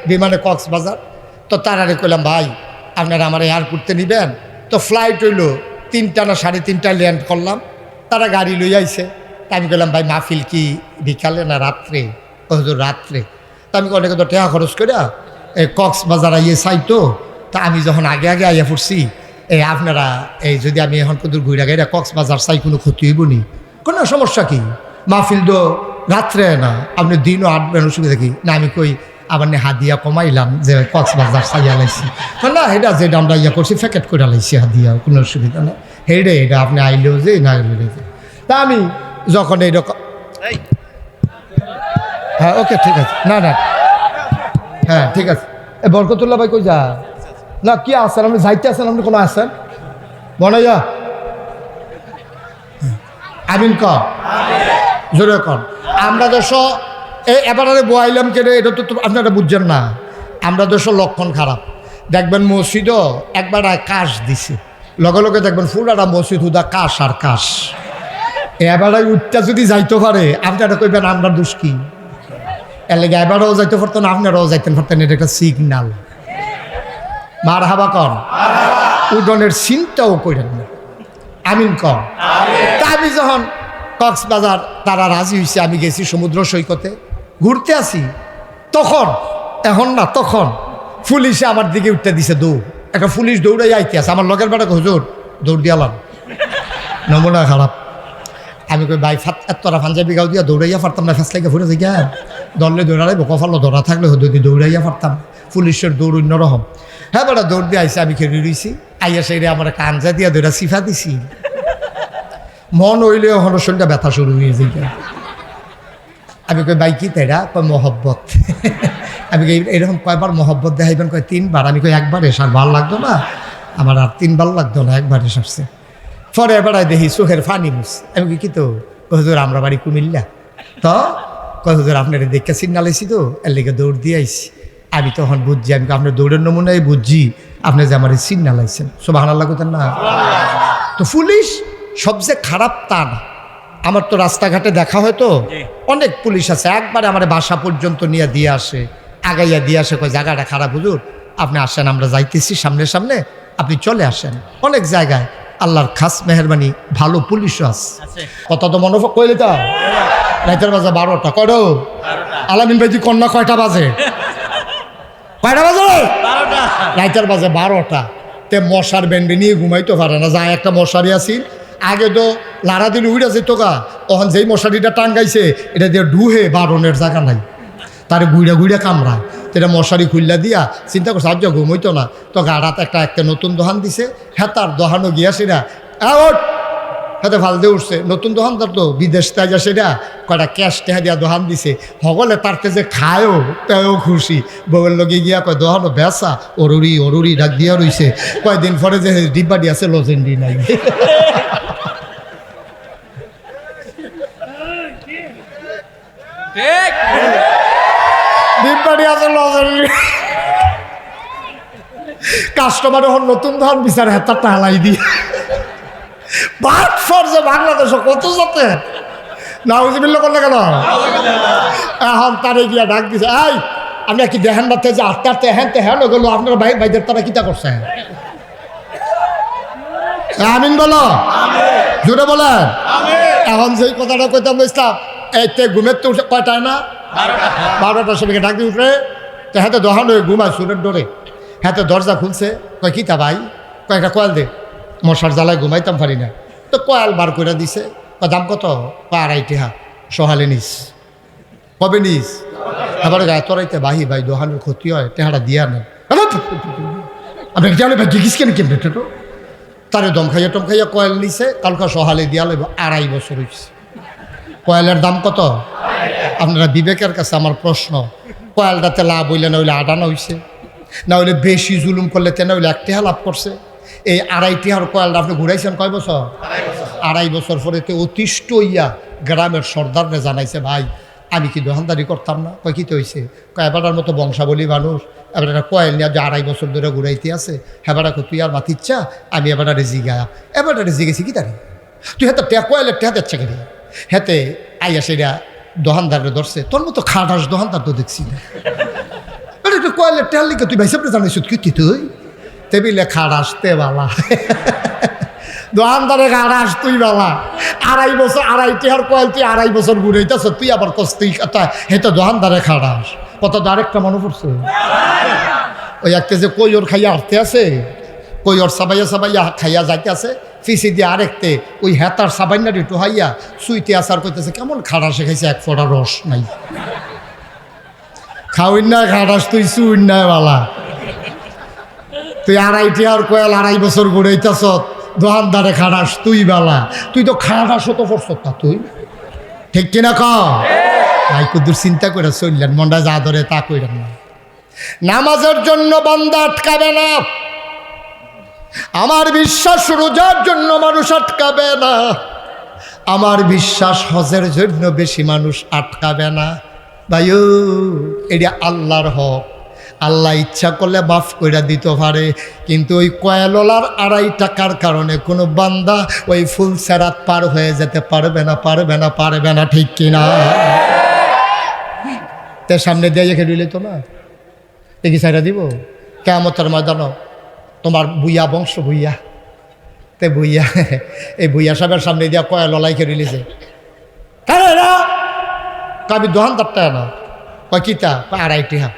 বিমানে কক্সবাজার। তো তারারে কইলাম ভাই আপনারা আমার এয়ারপোর্টে নিবেন। তো ফ্লাইট হইলো 3টা না 3:30টায় ল্যান্ড করলাম। তারা গাড়ি লই আইছে। তা আমি কইলাম ভাই মাহফিল কি বিকালে না রাত্রে? হুজুর রাত্রে। তা আমি অনেকে তো টাকা খরচ করে এই কক্সবাজার আইয়ে চাইতো। তা আমি যখন আগে আগে আইয়া পড়ছি আপনারা যদি আমি এখন কত ঘুরে গাইরা কক্সবাজার চাই কোনো ক্ষতি হইব নি? কোনো সমস্যা কি? মাহফিল তো রাত্রে না, আপনি দিনও আটবেন, অসুবিধা কি? না আমি কই আবার হাদিয়া কমাইলাম যে কক্সবাজার চাইয়া লাইছি না, এটা যেটা আমরা ইয়া করছি প্যাকেট করে লাইছি হাদিয়া, কোনো অসুবিধা না। হেডে এটা আপনি আইলেও যে না আইলেও যে। তা আমি যখন এইরকম হ্যাঁ ওকে ঠিক আছে, না না হ্যাঁ ঠিক আছে। বরকতুল্লাহ ভাই কই যা না কি আসেন আপনি? যাইতে আসেন আপনি? কোনো আসেন বনাইয়া আমিন ক জোরে কন। আমরা দেশ এবারে বয়াইলাম কেন এটা তো আপনারা বুঝছেন না। আমরা দেশ লক্ষণ খারাপ। দেখবেন মসজিদও একবার কাশ দিছে, লগে লগে দেখবেন ফুলারা মসজিদ হুদা কাশ আর কাশ। এবারে উঠটা যদি যাইতে পারে আপনারা কইবেন আমরা দোষ কি? এর লেগে এবারেও যাইতে পারতেন, আপনারাও যাইতেন পারতেন। এটা একটা সিগনাল। মার হাবা কর, উডনের চিন্তাও করেন না। আমিন কর। তা আমি যখন কক্সবাজার তারা রাজি হয়েছে, আমি গেছি সমুদ্র সৈকতে ঘুরতে আসি, তখন এখন না তখন পুলিশে আমার দিকে উঠতে দিছে দৌড়। একটা পুলিশ দৌড়াই আইতে আছে, আমার লগের বেটা হুজুর দৌড় দিয়ালাম, নমুনা খারাপ। আমি কই ভাই তোরা পাঞ্জাবি গাও দিয়া দৌড়াইয়া পারতাম না? ফেস লাগে ফুটে যাই গা দলে দৌড়ালে কপাল ধরা থাকলে হতো দৌড়াইয়া পারতাম। পুলিশের দৌড় অন্যরকম। হ্যাঁ বেটা দৌড় দিয়ে আইসে, আমি খেয়ে রইছি। আইয়া সেইরে আমার কাঞ্জা দিয়া দৌড়া সিফা দিছি। মন হইলে হলো শরীরটা ব্যথা শুরু হয়ে যায়। আমি কই ভাই কি তাইরা? কয় মহব্বত। আমি কই এরকম কয়বার মহব্বত দেখাইবেন? কয় 3বার। আমি কই একবার এসার ভাল লাগতো না আমার, আর 3বার লাগতো না, একবার এসারছে। পরে এবারে দেখি চোখের ফানি মুস। আমি কি তো হুজুর আমরা বাড়ি কুমিল্লা। তো কয় হুজুর আপনার দেখে সিগনালাইছি তো এর লেগে দৌড় দিয়ে আইসি। আমি তখন বুঝছি, আমি আপনার দৌড়ের নমুনায় বুঝছি আপনি যে আমার সিগনালাইছেন। সুবহানাল্লাহ কইতেন না? তো পুলিশ সবচেয়ে খারাপ তা না। আমার তো রাস্তাঘাটে দেখা হয় তো অনেক পুলিশ আছে, একবারে আমার বাসা পর্যন্ত নিয়ে দিয়ে আসে, আগাইয়া দিয়ে আসে, কয় জায়গাটা খারাপ হুজুর আপনি আসেন, আমরা যাইতেছি সামনে সামনে, আপনি চলে আসেন। অনেক জায়গায় আল্লাহর খাস মেহরবানি ভালো পুলিশও আছে। কত তো মনে কইলে তো রাইতের বাজে 12টা। কয়টা আলামিন ভাই কন্যা কয়টা বাজে? কয়টা বাজে? রাইতের বাজে 12টা। তে মশার ব্যান্ডে নিয়ে ঘুমাইতে পারে না। যায় একটা মশারি আসি, আগে তো লাড়া দিলে উইরা যেত গা, তখন যেই মশারিটা টাঙ্গাইছে এটা দিয়ে ডুহে বারণের জায়গা নাই, তার গুইড়া গুইড়া কামড়ায়। তো এটা মশারি খুললা দিয়া চিন্তা করছে আজ ঘুমাইতো না। তো গাড়াত একটা নতুন দোকান দিছে, হ্যাঁ তার দোকানও গিয়া সেটা হাতে ভাল দিয়ে উঠছে। নতুন দোকানদার তো বিদেশ তাই যা সেটা কয়টা ক্যাশ টেহা দিয়া দোকান দিছে। সকলে তারতে যে খায়ও তেও খুশি। বউয়ের লগে গিয়া কয় দোকানও বেসা অরুরি অরুরি ডাক দিয়া রইছে। কয়দিন পরে যে ডিব্বাডি আছে লজেন্ডি নাই। ডিব্বাডি আছে লজেন্ডি। কাস্টমার এখন নতুন ধান বিচার হাতটা হালাই দিয়ে বাদ ফরজে বাংলাদেশে কত যাতে নাউজুবিল্লাহ করলে কেন? এখন তারে গিয়া ডাক দিছে, এই আমরা কি দেখেন বাতে যে আটটাতে হ্যাঁ হ্যাঁ গেল আপনার ভাই ভাইদের তারা কিতা করছে? আমিন বলো, জোরে বলেন। এখন যেই কথাটা কইতাম ইসলাম এইতে ঘুমের তো উঠে কয়টায় না 12টার সময় ডাক দিয়ে উঠে তো হাতে দোকান হয়ে ঘুমায় সুরের ডোরে। হাতে দরজা খুলছে, কয় কিতা ভাই? কয়েকটা কয়েল দে, মশার জ্বালায় ঘুমাইতাম পারি না। তো কয়েল বার করে দিছে। দাম কত? 2.5 টাকা। সহালে নিস। কবে নিস? এবারে গায়ে তরাইতে বাহি ভাই দোকানের ক্ষতি হয়, টেহাটা দিয়া নেন। আপনি জানে ভাই জিজ্ঞিস কেন কেমন তো তারে দম খাইয়া টম খাইয়া কয়েল নিছে। কালকা সহালে দিয়া লাগবে 2.5 বছর হয়েছে। কয়েলের দাম কত? আপনারা বিবেকের কাছে আমার প্রশ্ন, কয়েলটাতে লাভ হইলে না হইলে আডানো হয়েছে, না হইলে বেশি জুলুম করলে তে না হইলে 1 টাকা লাভ করছে। এই 2.5 টাকার কয়েলটা আপনি ঘুরাইছেন কয় বছর? 2.5 বছর পরে তো অতিষ্ঠ হইয়া গ্রামের সর্দাররে জানাইছে, ভাই আমি কি দোকানদারি করতাম না? কয় কি তো হয়েছে? কয় এবারটার মতো বংশাবলী মানুষ এবার একটা কয়েল নিয়ে যে 2.5 বছর ধরে ঘুরাইতে আছে, হেবারা তুই আর মাতিচ্ছা আমি এবারটা রেজি গায়া এবারটা রেজি গেছি কি তারি তুই হাতে কয়েলের টেহা দিচ্ছে কেন? হেতে আইয়া সেটা দোকানদারে ধরছে, তোর মতো খাটাস দোকানদার তো দেখছি না। কয়লে টেহার লিখে তুই ভাই সাহেব জানিস কি তুই টেবিলে খাড়াস তে বালা দোকানদারে খাড়াস তুই বালা 2.5 বছর 2.5 টেহার কয়েল তুই 2.5 বছর ঘুরেইতেছ তুই আবার কস তুই হেতো দোকানদারে খাড়াস কত আরেকটা মনে পড়ছে ওই একটা যে কই ওর খাইয়া হাঁটতে আছে কই ওর সাবাইয়া খাইয়া যাইতে আছে ফিসি দিয়ে আরেকতে ওই হেতার সাবাইনার একটু হাইয়া সুইতে আসার কইতেছে কেমন খাড়াস খাইছে এক ফোঁটা রস নাই খাওয়াই না খাড়াস তুই সুই না বালা তুই 2.5 টেহার কয়েল 2.5 বছর ঘুরেইতেছ দোকানদারে খাড়াস তুই বালা তুই তো খাড়াস তো করছ তা তুই ঠিক কিনা ক ভাই কুদুর চিন্তা করে চললেন মনটা যা ধরে তা কইলেন না নামাজের জন্য বান্দা আটকাবে না আমার বিশ্বাস রোজার জন্য মানুষ আটকাবে না আমার বিশ্বাস হজের জন্য বেশি মানুষ আটকাবে না ভাইও এটা আল্লাহর হক আল্লাহ ইচ্ছা করলে মাফ করে দিতে পারে কিন্তু ওই কয়েলওয়ালার 2.5 টাকার কারণে কোনো বান্দা ওই ফুল সেরাত পার হয়ে যেতে পারবে না ঠিক কিনা তে সামনে দিয়ে রেখে দিলে তো না দেখি সাইরা দিব কিয়ামতের ময়দানে তোমার বুইয়া বংশ বুইয়া তে বুইয়া এই বুইয়া সাহেবের সামনে দিয়া কয়েলওয়ালাই খেয়ে দিলেছে আমি দোকানদারটা না কয় কিতা 2.5 টাকা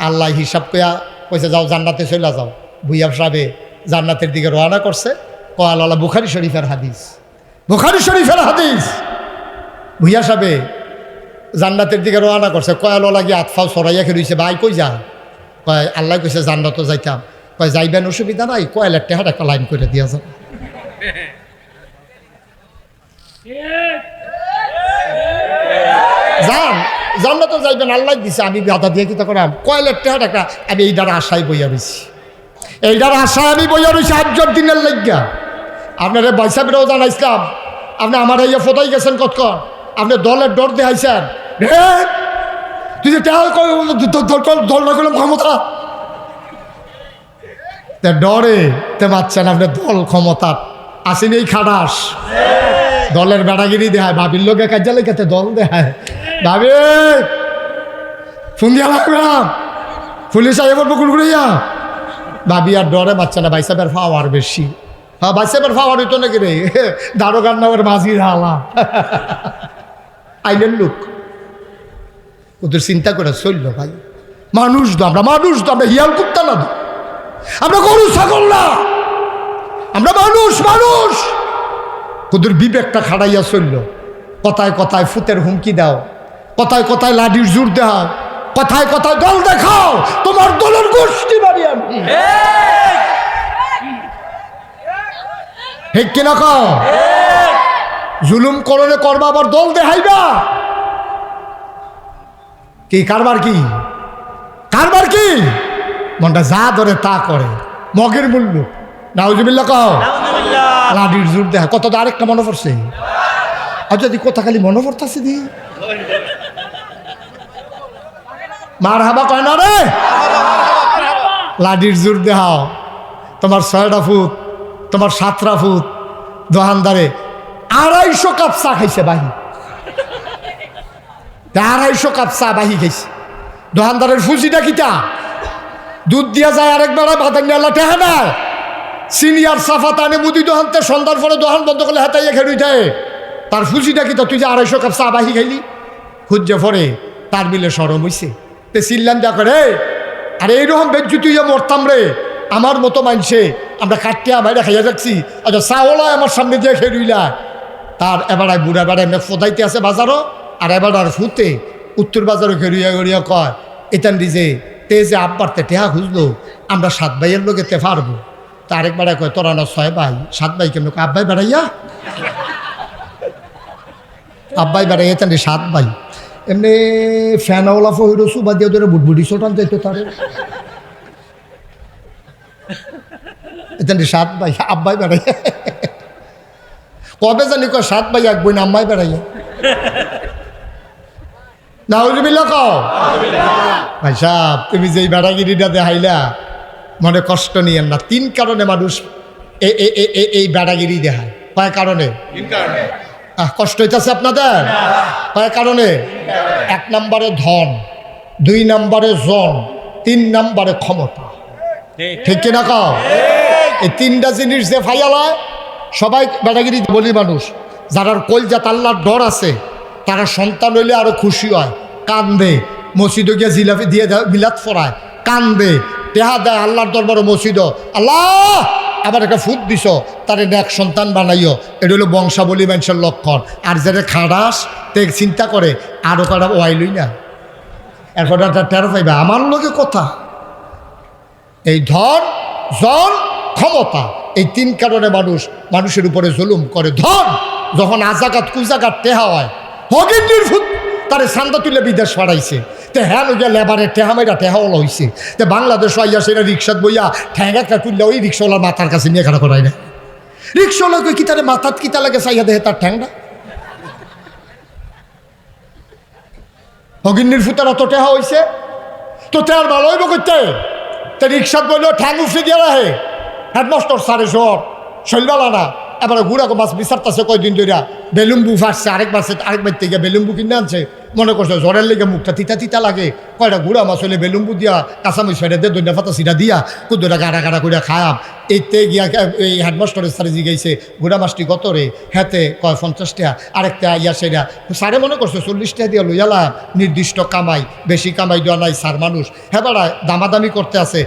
আল্লাহ হিসাব কইয়া কইছে যাও জান্নাতে চলে যাও বুইয়া সাহেবে জান্নাতের দিকে রওনা করছে কয়েলওয়ালা বুখারী শরীফের হাদিস বুইয়া সাহেবে জান্নাতের দিকে রওনা করছে কয়েলওয়ালা গিয়ে আতফাও সরাইয়া খেয়ে রয়েছে ভাই কই যা কয় আল্লাহ কইছে জান্নাত যাইতাম কয় যাইবেন অসুবিধা নাই কয়েলের টেহাটা একটা লাইন করে দিয়া যাবে যান জান্নাত যাইবেন আল্লাহ দিছে আমি বাধা দিয়ে কি করাম কয়েলের টেহাটা একটা আমি এইটার আশায় বইয়া রয়েছি আজর দিনের লাগিয়া আপনার বাইসাবেরাও জানাইছিলাম আপনি আমার এই ফোটাই গেছেন কতক্ষণ আপনি দলের ডর দেখাইছেন তুই যে দল না করলাম ক্ষমতা ডরে তে পাচ্ছেন আপনি দল ক্ষমতা আসেনি এই খাটাস দলের বেড়াগিরি দেখায় ভাবির লোকে কাজে লেখাতে দল দেখায় ভাবি ফোন দিয়া লাগলাম পুলিশ আইব পুকুর ঘুরিয়া ভাবি আর ডরে পাচ্ছে না বাইসাবের পাওয়ার বেশি হ্যাঁ বাইসাবের পাওয়ার হইতো নাকি রে দারোগার নামের মাঝির হালা আইলেন লোক ওদের চিন্তা করে চললো ভাই মানুষ তো আমরা হিয়াল কুত্তা না আমরা গরু ছাগল না আমরা মানুষ ওদের বিবেকটা খাড়াইয়া চললো কথায় ফুতের হুমকি দাও কথায় লাঠির জোর দাও কথায় দল দেখাও তোমার দলের গোষ্ঠী বাড়ি আমি ঠিক কিনা কও জুলুম করলে করবা আবার দল দেখাইবা কি কারবার কি মনটা যা ধরে তা করে মগের মূল্য নাউজুবিল্লাহ কও লাঠির জোর দেখা কত আরেকটা মনে পড়ছে আর যদি কথা খালি মনে পড়তেছে দি মার হাবা কয় না রে লাঠির জোর দেখাও তোমার 6টা ফুট তোমার 7টা ফুট দোকানদারে 250 কাপ চা খাইছে বাহি 250 কাপ চা বাহি খাইছে দোকানদারের ফুজিটা কিটা দুধ দিয়া যায় আরেকবার বাদান্লা টেহা না সিনিয়র সাফা টানে মুদি দোকানতে সন্ধ্যার পরে দোকান বন্ধ করলে হাতাইয়া খেয়ে যায় তার ফুজিটা কিটা তুই যে 250 কাপ চা বাহি খাইলি খুঁজে পরে তার মিলে সরম হইছে তে চিল্লান দেখ রে আরে এইরকম বেজ্জুতি মরতাম রে আমার মতো মানছে আমরা কাটিয়া বাইরে খাইয়া যাচ্ছি আচ্ছা চাওলা আমার সামনে দিয়ে খেয়ে রইলা তার এবারে বুড়া বেড়া এমনি ফোদাইতে আছে বাজারও আর এবার আর ফুতে উত্তর বাজারও খেয়ে কয় এটান দিছে তে যে আব্বারতে টেহা খুঁজলো আমরা 7 ভাইয়ের লোকে তে পারবো তা আরেকবার কয় তোরা না 6 ভাই 7 ভাই কেমন আব্বাই বেড়াইয়া এতেন 7 ভাই এমনি ফ্যানওয়ালা ফহিরো সুবা দিয়ে ধরে বুটবুটি ছোটান যাইতো তারে এতেন 7 ভাই আব্বাই বেড়াইয়া কবে জানি কয় 7 ভাই এক বই না আম্মাই বেড়াইয়া নাউজুবিল্লাহ কও ভাই সাহেব তুমি যেই বেড়াগিরিটা দেখাইলা মনে কষ্ট নিয়েন না 3 কারণে মানুষ এই বেড়াগিরি দেখায় কয় কারণে কষ্ট হইতেছে আপনাদের কয় কারণে 1 নম্বরে ধন 2 নম্বরে জন, 3 নম্বরে ক্ষমতা। ঠিক কিনা কও? এই 3টা জিনিস যে ফাইয়ালায় সবাই বেটাগিরি বলি মানুষ। যারা কলজাত আল্লাহর ডর আছে তারা সন্তান হইলে আরো খুশি হয়, কান্দে, মসজিদে গিয়ে জিলাপি দিয়ে বিলাত ফরায়, কান্দে, টেহা দেয় আল্লাহর দরবারে মসজিদ, আল্লাহ আবার একটা ফুট দিছ তারে নেক সন্তান বানাইও। এটা হলো বংশাবলী মানুষের লক্ষণ। আর যারা খাড়াস তে চিন্তা করে আরো কাটা ওয়াইলই না, এরপর টের পাইবা আমার লোকে কথা। এই ধন, জন, ক্ষমতা, এই 3 কারণে মানুষের উপরে জুলুম করে। ধন যখন আজাগাত কুজাগাত টেহা হয়, হগিন্দির ফুট তারে সান্দা তুলে বিদেশ পাঠাইছে, তে হ্যাঁ লোক লেবারের টেহা মেয়েরা টেহাওয়ালা হয়েছে। তো বাংলাদেশ আইয়া সেটা রিক্সাত বইয়া ঠ্যাং একটা তুললে ওই রিক্সাওয়ালার মাথার কাছে নিয়ে খারাপ করাই না। রিক্সাওয়ালাকে কি তারে মাথাত কিতা লাগে চাইয়া দেহে তার ঠ্যাংটা। হগিন্দির ফুটার অত টেহা হয়েছে তো তেয়ার ভালো হইব করতে। তো রিক্সাত বললেও ঠ্যাং উফে দিয়ে রাহে হেডমাস্টার সারে শহর শৈলবালা না। এবারে গুড়াকে মাছ বিচারতেছে কয়দিন ধরে, বেলুম্বু ফাটছে, আরেকবার থেকে বেলুম্বু কিনে আনছে, মনে করছে জ্বরের লেগে মুখটা তিতা তিতা লাগে, কয়টা গুড়া মাছ হলে বেলুম্বু দিয়া কাঁচামরিচ ফেটে দিয়ে দৈন্য ফাতা সিটা দিয়া কুদুরা গাড়া গাড়া করে খায়াম। এইতে গিয়া এই হেডমাস্টারের সারে জিগাইছে গুড়া মাছটি কত রে? হেতে কয় 50 টাকা। আরেকটা ইয়া সেরা সারে মনে করছে 40 টাকা দিয়া লইয়ালা, নির্দিষ্ট কামাই, বেশি কামাই দেওয়া নাই সার মানুষ। হ্যাঁ বাড়া দামাদামি করতে আছে,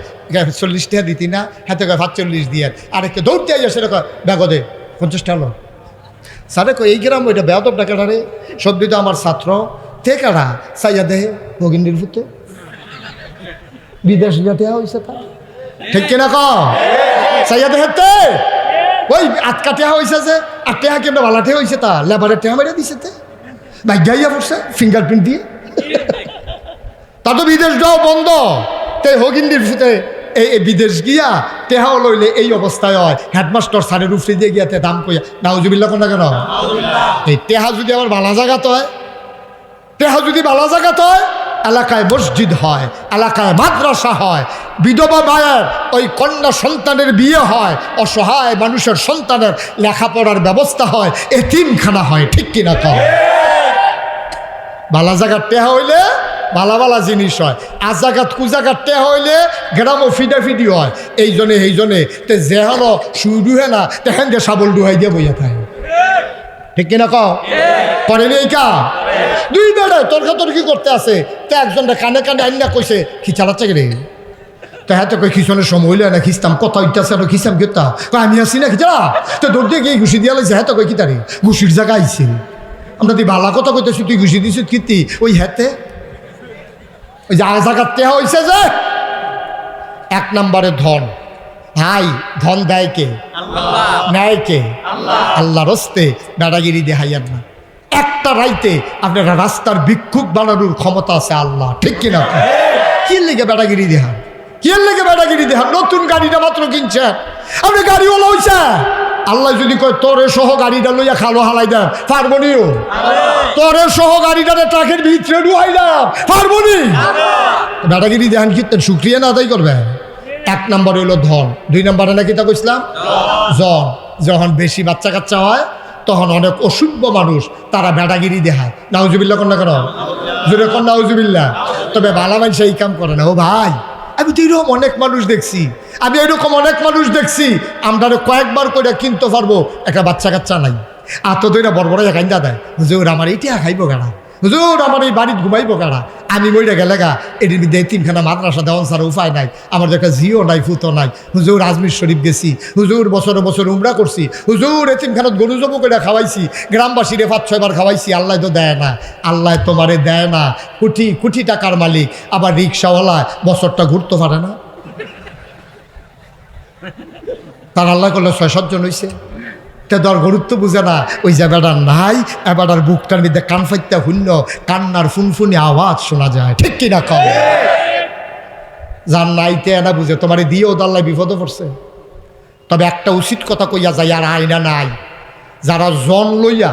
40 টাকা দিতি না, হাতে কয় 45 দিয়ে। আরেকটা দৌড়তে আইয়া সেটা কয় ব্যাগদে 50 টাকা। সারে কয় এই গ্রাম ওইটা বেয়াদব ডাকাটা রে, সবজি তো আমার ছাত্র তে কারা চাইয়া দেহে ভগিনীর ভূতে বিদেশ যাতে হয়েছে তা। ঠিক কিনা ক চাইয়া দেহেতে ওই আটকা টেহা হয়েছে যে, আর টেহা কেমন ভালা টেহা হয়েছে তা লেবারের টেহা মেরে দিছে তে ভাগ্যাইয়া পড়ছে ফিঙ্গারপ্রিন্ট দিয়ে। তা তো বিদেশ যাও বন্ধ, তে হগিন্দির ভূতে এই বিদেশ গিয়া টেহাও লইলে এই অবস্থায় হয়। হেডমাস্টার সারের উফরে দিয়ে গিয়াতে দাম কইয়া নাউজুবিল্লাহ কোন না কেন? এই টেহা যদি আবার ভালা জায়গাত হয়, টেহা যদি ভালা জায়গাত হয়, এলাকায় মসজিদ হয়, এলাকায় মাদ্রাসা হয়, বিধবা মায়ের ওই কন্যা সন্তানের বিয়ে হয়, অসহায় মানুষের সন্তানের লেখাপড়ার ব্যবস্থা হয়, এতিমখানা হয়। ঠিক কিনা কর? ভালা জায়গার টেহা হইলে ভালা ভালা জিনিস হয়, আজাগাত কুজাগাত টেহা হইলে গ্রামও ফিডাফিডি হয়। এই জনে তে যেহানো শুই ডুহে না তেহেন যে সাবল ডুহাই দিয়ে বইয়া থাকে। ঠিক কিনা কও? করেনি এই কা দুই বেড়ায় তর্কাতর্কি করতে আছে, তে একজনটা কানে কানে আইনা কইছে খিচালাচ্ছে রে, তো হ্যাঁ তো কই খিচনের সময় হইলে না খিস্তাম কথা হইতেছে আর খিসাম কেতা আমি আসি না খিচা, তো দৌড় দিয়ে গিয়ে ঘুষি দিয়া লাগছে। হ্যাঁ তো কই কি তারি ঘুষির জায়গা আইছে, আমরা তুই ভালা কথা কইতেছি তুই ঘুষি দিছিস কীর্তি ওই হ্যাতে ওই যে জায়গার টেহা হয়েছে যে। 1 নম্বরে ধন। হাই ধন দেয় কে? নেয় কে? আল্লাহর হস্তে। বেড়াগিরি দেখাইয়ার না। একটা রাইতে আপনারা রাস্তার ভিক্ষুক বানানোর ক্ষমতা আছে আল্লাহ। ঠিক কিনা? কি লেগে বেড়াগিরি দেখান? কি লেগে বেড়াগিরি দেখান? নতুন গাড়িটা মাত্র কিনছেন, আপনি গাড়িওয়ালা হইছে, আল্লাহ যদি কয় তোরে সহ গাড়িটা লইয়া খালো হালাই দেন পারবনিও? তোরে সহ গাড়িটা ট্রাকের ভিতরে ঢুকাই দাও পারবনি? বেড়াগিরি দেখান কীর্তেন শুক্রিয়া না আদায় করবে। 1 নম্বর হইল ধন। 2 নম্বরে নাকি তা কইছিলাম জন। যখন বেশি বাচ্চা কাচ্চা হয় তখন অনেক অসভ্য মানুষ তারা বেড়াগিরি দেখায়। নাউজুবিল্লাহ কন্যা কেন? জোরে কন্যা নাউজুবিল্লাহ। তবে ভালো মানুষ এই কাম করে না। ও ভাই আমি তো এরকম অনেক মানুষ দেখছি, আমরা কয়েকবার করে কিনতে পারবো, একটা বাচ্চা কাচ্চা নাই, আর তো দইরা বড় বড় কান্দা দেয়, হুজুর আমার এইটা খাইব গাড়া, হুজুর আমার এই বাড়িতে ঘুমাইব গাড়া, আমি মইরা গেলে গা এটির মধ্যে 3খানা মাদ্রাসা দেওয়ান ছাড়া উপায় নাই, আমার একটা ঝিও নাই ফুতো নাই, হুজুর আজমির শরীফ গেছি, হুজুর বছরে বছর উমরা করছি, হুজুর 3খানাত গরু জব করে খাওয়াইছি, গ্রামবাসীরে 5-6 বার খাওয়াইছি, আল্লাহ তো দেয় না, আল্লাহ তোমারে দেয় না, কোটি কোটি টাকার মালিক, আবার রিক্সাওয়ালা বছরটা ঘুরতে পারে না, তার আল্লাহ করলে 6-7 জন হয়েছে, তে দর গুরুত্ব বুঝে না, ওই যে বেড়ার নাই এবার বুকটার মধ্যে কান ফাইতে শূন্য কান্নার ফুনফুনি আওয়াজ শোনা যায়। ঠিক কিনা কম? যার নাইতে না বুঝে তোমার দিয়েও দাল্লাই বিপদে পড়ছে। তবে একটা উচিত কথা কইয়া যায়, আর আইনা নাই, যারা জন লইয়া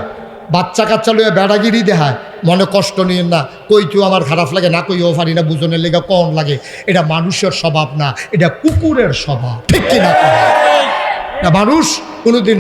বাচ্চা কাচ্চা লইয়া বেড়াগিরি দেখায়, মনে কষ্ট নিয়েন না, কই তুই আমার খারাপ লাগে না, কইও পারি না, বুঝনের লেগে কম লাগে, এটা মানুষের স্বভাব না, এটা কুকুরের স্বভাব। ঠিক কিনা? মানুষ কোনোদিন